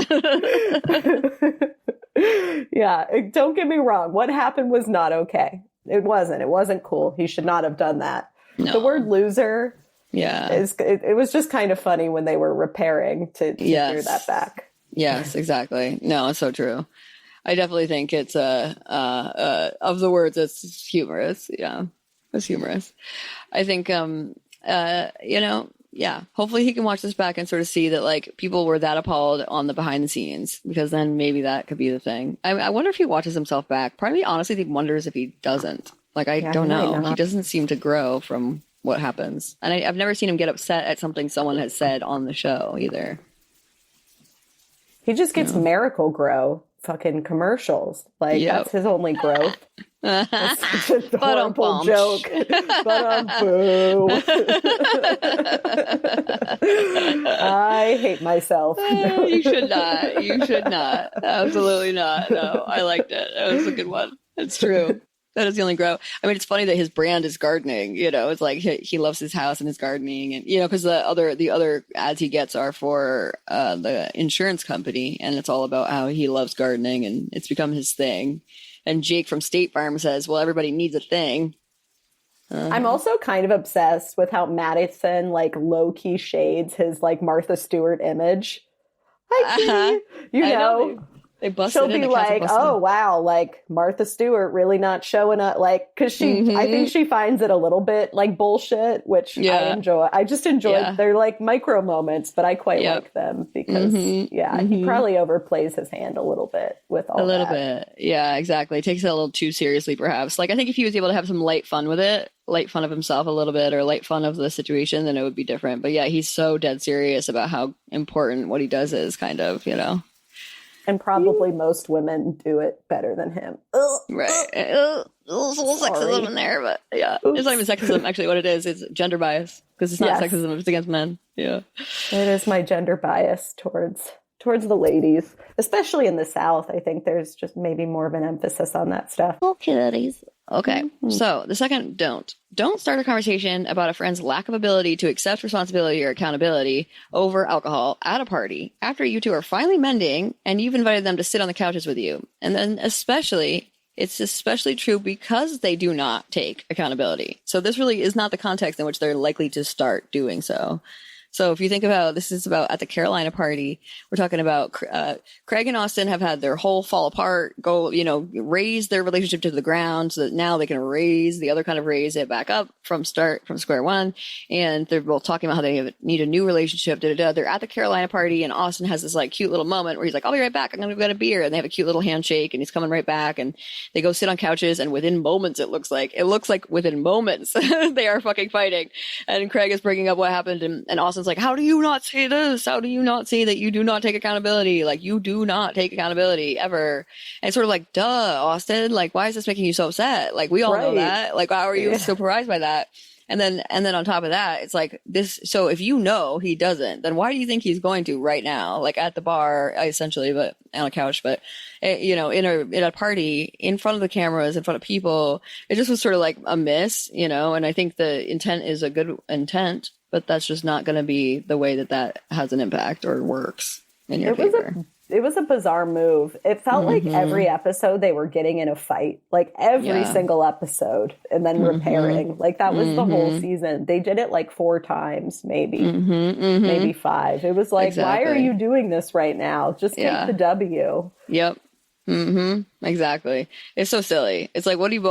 B: Yeah, don't get me wrong. What happened was not okay. It wasn't cool. He should not have done that. No. The word loser, it was just kind of funny when they were repairing to hear that back.
A: Yes, exactly. No, it's so true. I definitely think it's of the words, it's humorous. Yeah, it's humorous. I think hopefully he can watch this back and sort of see that like people were that appalled on the behind the scenes, because then maybe that could be the thing. I wonder if he watches himself back. Part of me honestly wonders if he doesn't. Like, I don't know. He doesn't seem to grow from what happens. And I've never seen him get upset at something someone has said on the show either.
B: He just gets Miracle-Gro fucking commercials. Like, that's his only growth. That's such a horrible joke. But boo. I hate myself.
A: You should not. You should not. Absolutely not. No, I liked it. That was a good one. It's true. That is the only grow. I mean, it's funny that his brand is gardening. You know, it's like he loves his house and his gardening, and you know, because the other ads he gets are for the insurance company, and it's all about how he loves gardening, and it's become his thing. And Jake from State Farm says, "Well, everybody needs a thing."
B: I'm also kind of obsessed with how Madison like low key shades his like Martha Stewart image. Like, you know.
A: They busted
B: she'll be like, oh, wow, like Martha Stewart really not showing up. Like, because I think she finds it a little bit like bullshit, which I enjoy. I just enjoy they're like micro moments, but I quite like them because, he probably overplays his hand a little bit with all that. A little bit.
A: Yeah, exactly. Takes it a little too seriously, perhaps. Like, I think if he was able to have some light fun with it, light fun of himself a little bit or light fun of the situation, then it would be different. But yeah, he's so dead serious about how important what he does is, kind of, you know.
B: And probably most women do it better than him.
A: Right. There's a little sexism in there, but yeah. Oops. It's not even sexism. Actually, what it is gender bias. Because it's not sexism, it's against men. Yeah.
B: It is my gender bias towards the ladies. Especially in the South. I think there's just maybe more of an emphasis on that stuff.
A: Okay, ladies. Okay, so the second don't start a conversation about a friend's lack of ability to accept responsibility or accountability over alcohol at a party after you two are finally mending and you've invited them to sit on the couches with you. And then it's especially true because they do not take accountability. So this really is not the context in which they're likely to start doing so. So if you think about, this is about at the Carolina party, we're talking about Craig and Austin have had their whole fall apart, raise their relationship to the ground so that now they can raise it back up from square one. And they're both talking about how they need a new relationship. They're at the Carolina party and Austin has this like cute little moment where he's like, I'll be right back. I'm going to go get a beer. And they have a cute little handshake and he's coming right back and they go sit on couches. And within moments, it looks like within moments they are fucking fighting. And Craig is bringing up what happened and Austin's like, how do you not say this? How do you not say that you do not take accountability? Like, you do not take accountability ever. And it's sort of like, duh, Austin, like, why is this making you so upset? Like, we all know that. Like, why are you so surprised by that? And then on top of that, it's like this. So if you know he doesn't, then why do you think he's going to right now? Like at the bar, essentially, but on a couch, but in a party in front of the cameras, in front of people, it just was sort of like a miss, and I think the intent is a good intent, but that's just not going to be the way that has an impact or works in your favor.
B: It was a bizarre move. It felt like every episode they were getting in a fight, like every single episode, and then repairing. Like that was the whole season. They did it like 4 times, maybe, maybe 5. It was like, why are you doing this right now? Just take the W.
A: Yep. Exactly. It's so silly. It's like, what do you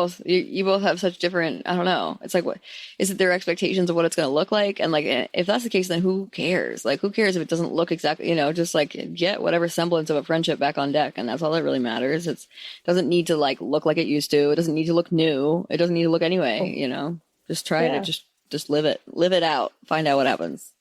A: both have such different, I don't know. It's like, what is it their expectations of what it's going to look like? And like, if that's the case, then who cares? Like, who cares if it doesn't look exactly, just like get whatever semblance of a friendship back on deck. And that's all that really matters. It doesn't need to like look like it used to. It doesn't need to look new. It doesn't need to look anyway, just try to just live it out, find out what happens.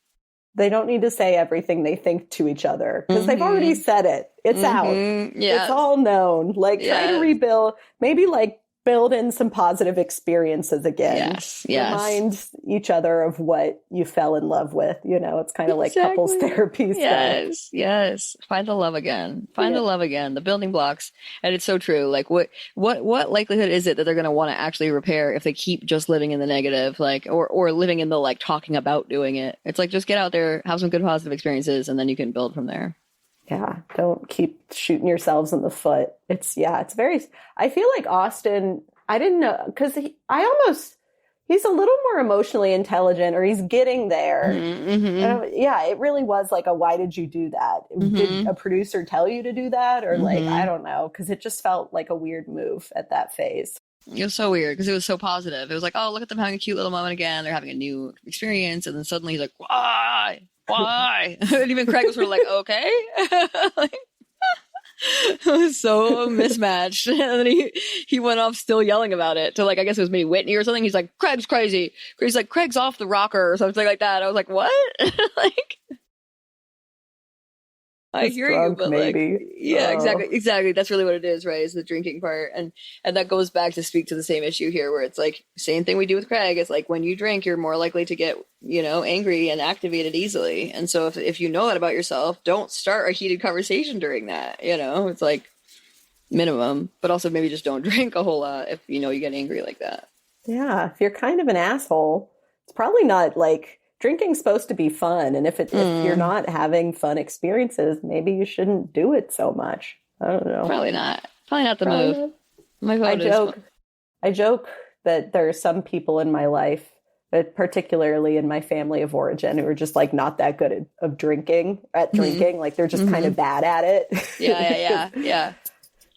B: They don't need to say everything they think to each other because they've already said it. It's out. Yes. It's all known. Like try to rebuild, maybe like build in some positive experiences again.
A: Yes.
B: Remind each other of what you fell in love with. It's kind of like couples therapy stuff.
A: Yes. Find the love again. The love again. The building blocks. And it's so true. Like what likelihood is it that they're going to want to actually repair if they keep just living in the negative, like, or living in the like talking about doing it? It's like, just get out there, have some good positive experiences, and then you can build from there.
B: Yeah, don't keep shooting yourselves in the foot. It's very, I feel like Austin, I didn't know, because he's a little more emotionally intelligent, or he's getting there. It really was like why did you do that? Did a producer tell you to do that? Or like, I don't know, because it just felt like a weird move at that phase.
A: It was so weird because it was so positive. It was like, oh, look at them having a cute little moment again. They're having a new experience. And then suddenly he's like, why? And even Craig was sort of like, okay. Like, it was so mismatched. And then he went off still yelling about it to like, I guess it was maybe Whitney or something. He's like, Craig's crazy. He's like, Craig's off the rocker or something like that. I was like, what? Like, I hear
B: drunk,
A: you, but
B: maybe.
A: like, yeah, exactly. That's really what it is, right? Is the drinking part, and that goes back to speak to the same issue here, where it's like same thing we do with Craig. It's like when you drink, you're more likely to get angry and activated easily, and so if you know that about yourself, don't start a heated conversation during that. It's like minimum, but also maybe just don't drink a whole lot if you get angry like that.
B: Yeah, if you're kind of an asshole, it's probably not like drinking's supposed to be fun. And if you're not having fun experiences, maybe you shouldn't do it so much. I don't know.
A: Probably not. Probably not the move.
B: Not.
A: My vote
B: I joke that there are some people in my life, particularly in my family of origin, who are just like not that good at drinking. Like they're just kind of bad at it.
A: Yeah.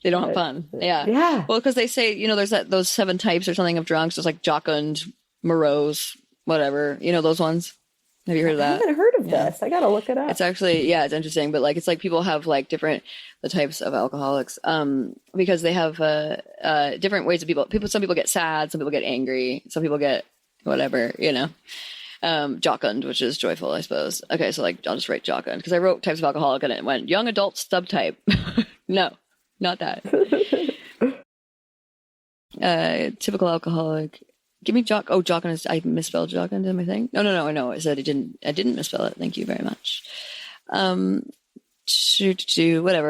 A: They don't have fun. Yeah. Well, because they say, there's those 7 types or something of drunks. There's like jocund, morose, whatever. Those ones. Have you heard of that?
B: I haven't heard of this. I got to look it up.
A: It's actually, it's interesting. But like, it's like people have like the types of alcoholics because they have different ways of some people get sad. Some people get angry. Some people get whatever, jocund, which is joyful, I suppose. Okay. So like, I'll just write jocund because I wrote types of alcoholic and it went young adult subtype. No. Not that. Typical alcoholic. Give me jocund is, I misspelled jocund in my thing. No. I said I didn't misspell it. Thank you very much. Whatever.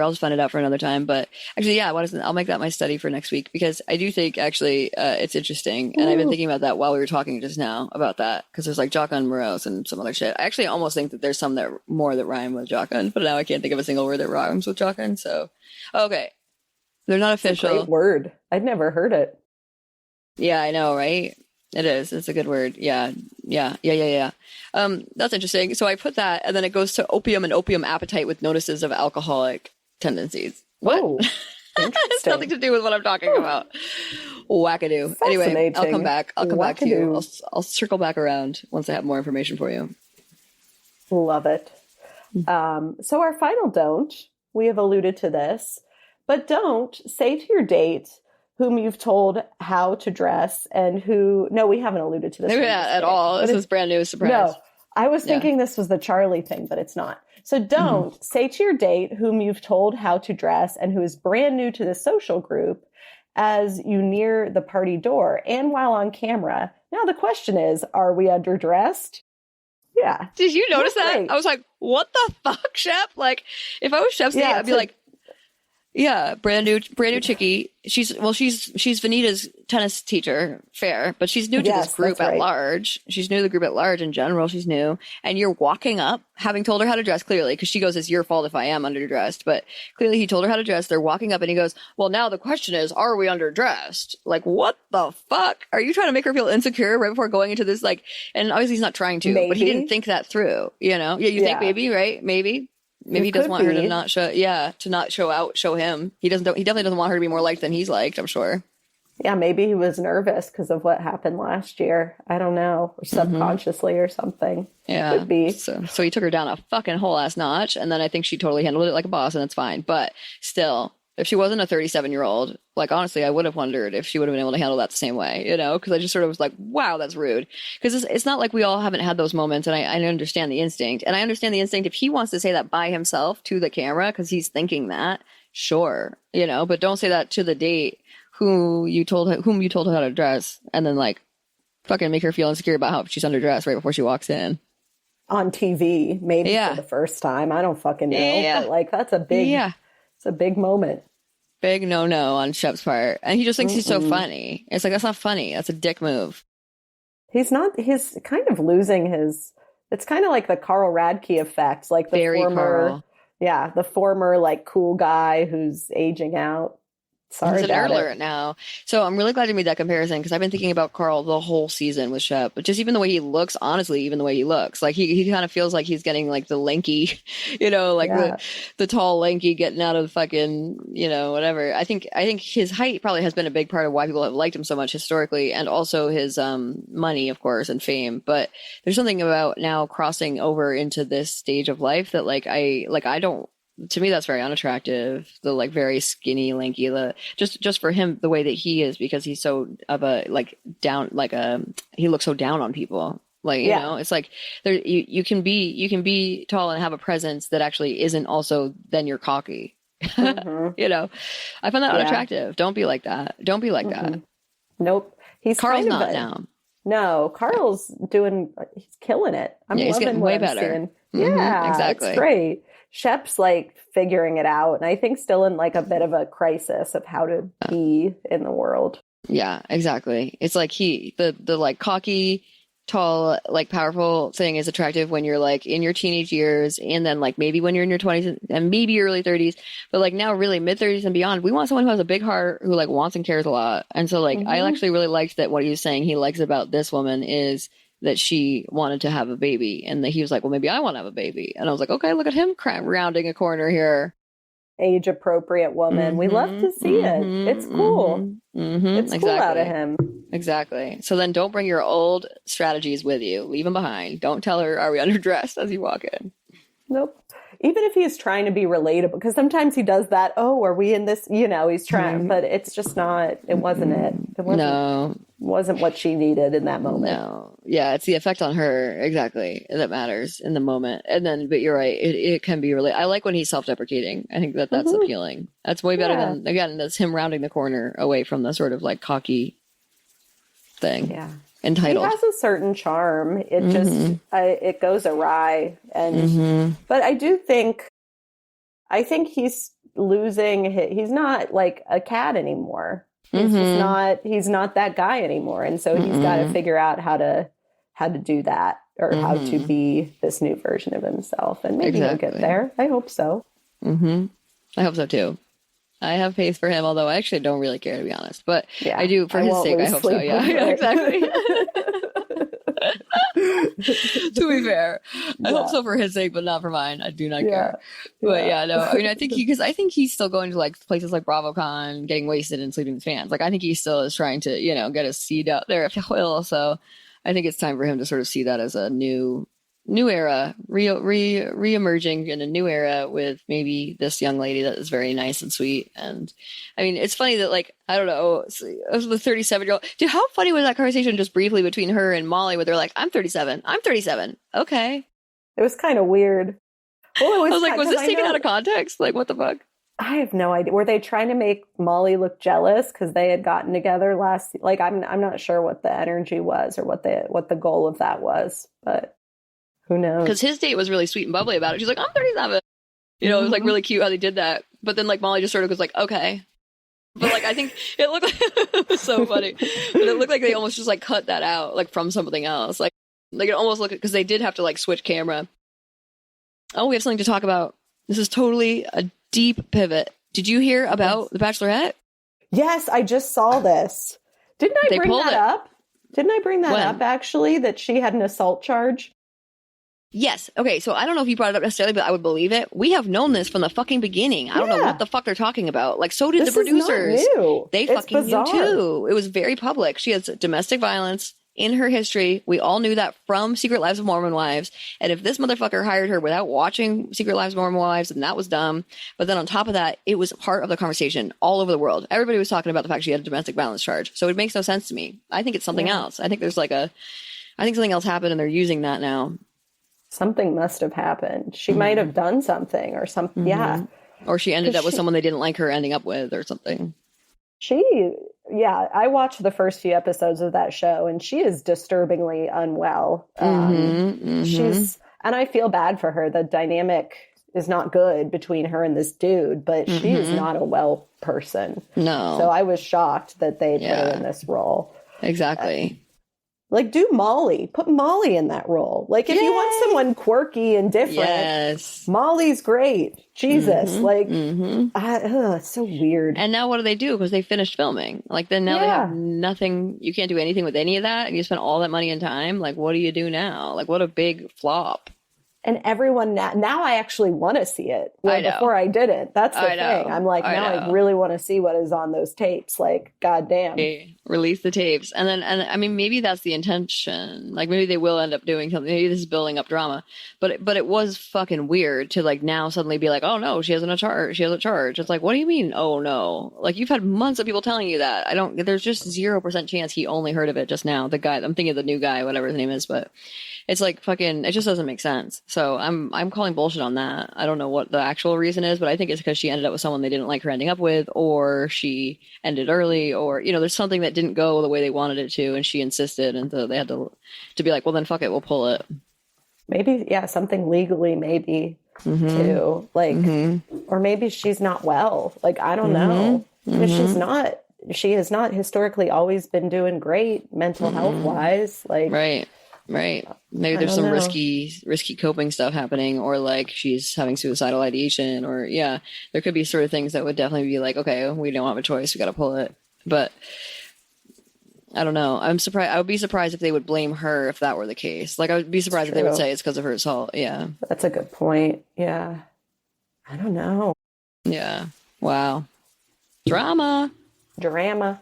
A: I'll just find it out for another time. But actually, I'll make that my study for next week because I do think actually it's interesting. And I've been thinking about that while we were talking just now about that because there's like jocund, morose, and some other shit. I actually almost think that there's some that rhyme with jocund, but now I can't think of a single word that rhymes with jocund. So, okay. They're not official.
B: It's a great word. I'd never heard it.
A: Yeah, I know, right? It is. It's a good word. Yeah. That's interesting. So I put that, and then it goes to opium and opium appetite with notices of alcoholic tendencies. What?
B: Oh,
A: It's nothing to do with what I'm talking about. Wackadoo. Anyway, I'll come back. I'll come back to you. I'll circle back around once I have more information for you.
B: Love it. So our final don't, we have alluded to this, but don't say to your date whom you've told how to dress and no, we haven't alluded to this.
A: At all. This is brand new surprise.
B: No, I was thinking this was the Charley thing, but it's not. So don't say to your date whom you've told how to dress and who is brand new to the social group as you near the party door and while on camera. Now the question is, are we underdressed? Yeah.
A: Did you notice that?
B: Great.
A: I was like, what the fuck, Shep? Like, if I was Shep's date, I'd be like, yeah, brand new chickie. She's Vanita's tennis teacher, fair, but she's new to this group at large. She's new to the group at large in general. She's new. And you're walking up, having told her how to dress clearly, because she goes, it's your fault if I am underdressed. But clearly he told her how to dress. They're walking up and he goes, well, now the question is, are we underdressed? Like, what the fuck? Are you trying to make her feel insecure right before going into this? Like, and obviously he's not trying to, but he didn't think that through, Yeah, you think maybe, right? Maybe he doesn't want her to not show him. He definitely doesn't want her to be more liked than he's liked, I'm sure.
B: Yeah, maybe he was nervous because of what happened last year. I don't know, or subconsciously or something.
A: Yeah,
B: could be.
A: So he took her down a fucking whole ass notch, and then I think she totally handled it like a boss, and it's fine. But still, if she wasn't a 37-year-old, like honestly, I would have wondered if she would have been able to handle that the same way, because I just sort of was like, wow, that's rude. Because it's not like we all haven't had those moments, and I understand the instinct. And I understand the instinct if he wants to say that by himself to the camera because he's thinking that, sure, but don't say that to the date whom you told her how to dress, and then like fucking make her feel insecure about how she's underdressed right before she walks in.
B: On TV, maybe for the first time. I don't fucking know. But like that's a big it's a big moment.
A: Big no on Shep's part. And he just thinks he's so funny. It's like, that's not funny. That's a dick move.
B: He's kind of losing it's kind of like the Carl Radke effect. Like the former like cool guy who's aging out. Sorry,
A: he's an nerd alert now. So I'm really glad you made that comparison because I've been thinking about Carl the whole season with Shep. But just even the way he looks, honestly, even the way he looks, like he kind of feels like he's getting like the lanky, the tall lanky getting out of fucking, whatever. I think his height probably has been a big part of why people have liked him so much historically, and also his money, of course, and fame. But there's something about now crossing over into this stage of life that I don't. To me, that's very unattractive. The like very skinny, lanky, just for him, the way that he is, because he's so of a like down, like he looks so down on people. Like, you know, it's like there, you can be tall and have a presence that actually isn't also then you're cocky. You know, I find that unattractive. Don't be like that. Don't be like that.
B: Nope. He's
A: Carl's
B: kind of
A: not now.
B: No, Carl's he's killing it.
A: He's getting way better.
B: Yeah,
A: exactly.
B: It's great. Shep's like figuring it out. And I think still in like a bit of a crisis of how to be in the world.
A: Yeah, exactly. It's like the like cocky, tall, like powerful thing is attractive when you're like in your teenage years, and then like maybe when you're in your 20s and maybe early 30s, but like now really mid 30s and beyond, we want someone who has a big heart, who like wants and cares a lot. And so like I actually really liked that what he was saying he likes about this woman is that she wanted to have a baby, and that he was like, well, maybe I want to have a baby. And I was like, okay, look at him rounding a corner here.
B: Age appropriate woman. We love to see it. It's cool. It's cool out of him.
A: Exactly. So then don't bring your old strategies with you. Leave them behind. Don't tell her, are we underdressed, as you walk in.
B: Nope. Even if he's trying to be relatable, because sometimes he does that. Oh, are we in this? You know, he's trying, but it's just not, it wasn't it. It wasn't what she needed in that moment.
A: No. Yeah, it's the effect on her. Exactly. That matters in the moment. And then, but you're right. It can be really, I like when he's self-deprecating. I think that's appealing. That's way better than, again, that's him rounding the corner away from the sort of like cocky thing.
B: Yeah.
A: Entitled.
B: He has a certain charm. It just it goes awry, and but I think he's losing. He's not like a cat anymore. He's just not. He's not that guy anymore, and so he's got to figure out how to do that, or how to be this new version of himself. And maybe he'll get there. I hope so.
A: I hope so too. I have faith for him, although I actually don't really care, to be honest. But I do, for his sake, I hope so. Yeah, exactly. To be fair, I hope so for his sake, but not for mine. I do not care. But no, I mean, I think he's still going to like places like BravoCon, getting wasted and sleeping with fans. Like, I think he still is trying to, you know, get his seed out there, if you will. So I think it's time for him to sort of see that as a new era, re-emerging in a new era with maybe this young lady that is very nice and sweet. And I mean, it's funny that, like, I don't know, the 37-year-old, dude, how funny was that conversation just briefly between her and Molly, where they're like, I'm 37. Okay.
B: It was kind of weird. Well,
A: I was like, was this taken out of context? Like, what the fuck?
B: I have no idea. Were they trying to make Molly look jealous because they had gotten together last? Like, I'm not sure what the energy was or what the goal of that was, but who knows? Because
A: his date was really sweet and bubbly about it. She's like, I'm 37. You know, it was like really cute how they did that. But then like Molly just sort of was like, okay. But like, I think it looked like it was so funny. But it looked like they almost just like cut that out like from something else. Like it almost looked, because they did have to like switch camera. Oh, we have something to talk about. This is totally a deep pivot. Did you hear about The Bachelorette?
B: Yes, I just saw this. Didn't I bring that up? Didn't I bring that up actually, that she had an assault charge?
A: Yes. Okay. So I don't know if you brought it up necessarily, but I would believe it. We have known this from the fucking beginning. I don't know what the fuck they're talking about. Like, so did the producers.
B: Is not new.
A: They fucking knew too. It was very public. She has domestic violence in her history. We all knew that from Secret Lives of Mormon Wives. And if this motherfucker hired her without watching Secret Lives of Mormon Wives, then that was dumb. But then on top of that, it was part of the conversation all over the world. Everybody was talking about the fact she had a domestic violence charge. So it makes no sense to me. I think it's something else. I think there's like I think something else happened and they're using that now.
B: Something must have happened. She might have done something or something. Yeah.
A: Or she ended up with someone they didn't like her ending up with or something.
B: I watched the first few episodes of that show and she is disturbingly unwell. And I feel bad for her. The dynamic is not good between her and this dude, but she is not a well person.
A: No.
B: So I was shocked that they put her in this role.
A: Exactly.
B: Like, do Molly. Put Molly in that role. Like, if you want someone quirky and different, Molly's great. Jesus. It's so weird.
A: And now what do they do? Because they finished filming. Like, then now they have nothing. You can't do anything with any of that. And you spent all that money and time. Like, what do you do now? Like, what a big flop.
B: And everyone now I actually want to see it. Well, before I didn't. That's the thing. I'm like, now I really want to see what is on those tapes. Like, goddamn.
A: release the tapes. And then, and I mean, maybe that's the intention. Like maybe they will end up doing something. Maybe this is building up drama. But it was fucking weird to like now suddenly be like, oh no, she hasn't a charge. She has a charge. It's like, what do you mean? Oh no. Like you've had months of people telling you that. There's just 0% chance he only heard of it just now. The guy, I'm thinking of the new guy, whatever his name is, but it's like fucking, it just doesn't make sense. So I'm calling bullshit on that. I don't know what the actual reason is, but I think it's because she ended up with someone they didn't like her ending up with, or she ended early, or, you know, there's something that didn't go the way they wanted it to, and she insisted, and so they had to be like, well, then fuck it, we'll pull it.
B: Maybe, yeah, something legally, maybe, too. Like, or maybe she's not well. Like, I don't know. Because she has not historically always been doing great mental health wise. Like,
A: Right. Maybe there's some risky coping stuff happening, or like she's having suicidal ideation, or there could be sort of things that would definitely be like, okay, we don't have a choice, we got to pull it. But I don't know. I'm surprised. I would be surprised if they would blame her if that were the case. Like I would be surprised if they would say it's because of her assault. Yeah.
B: That's a good point. Yeah. I don't know.
A: Yeah. Wow. Drama.
B: Drammers.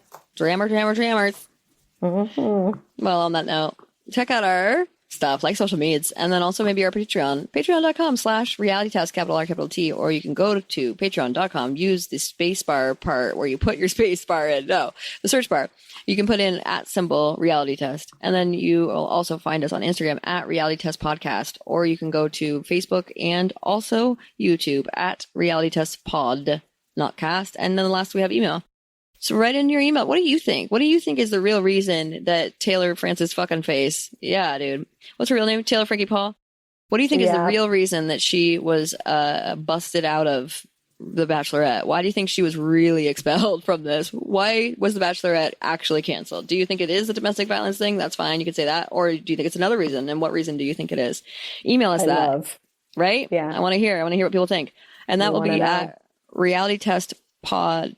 A: Well, on that note, check out our stuff like social medias, and then also maybe our patreon.com/realitytest, capital R, capital T, or you can go to patreon.com, use the space bar part where you put your space bar in. No, the search bar. You can put in @reality test, and then you will also find us on Instagram @reality test podcast, or you can go to Facebook and also YouTube @reality test pod, not cast. And then last we have email. So write in your email. What do you think? What do you think is the real reason that Taylor Francis fucking face? Yeah, dude. What's her real name? Taylor Frankie Paul? What do you think is the real reason that she was busted out of The Bachelorette? Why do you think she was really expelled from this? Why was The Bachelorette actually canceled? Do you think it is a domestic violence thing? That's fine. You can say that. Or do you think it's another reason? And what reason do you think it is? Email us right?
B: Yeah.
A: I want to hear what people think. And that will be at Reality Test Pod.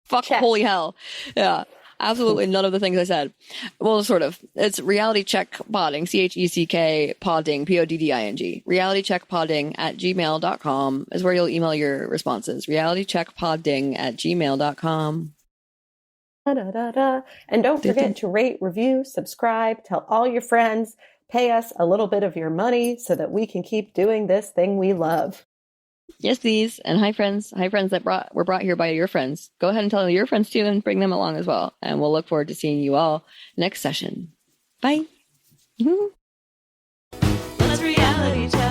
A: Fuck, check. Holy hell. Yeah. Absolutely none of the things I said. Well, sort of. It's reality check podding, CHECK podding, PODDING. realitycheckpodding@gmail.com is where you'll email your responses. realitycheckpodding@gmail.com.
B: And don't forget to rate, review, subscribe, tell all your friends, pay us a little bit of your money so that we can keep doing this thing we love.
A: Yes, please. And hi, friends that were brought here by your friends. Go ahead and tell your friends too, and bring them along as well. And we'll look forward to seeing you all next session. Bye. Let's reality check.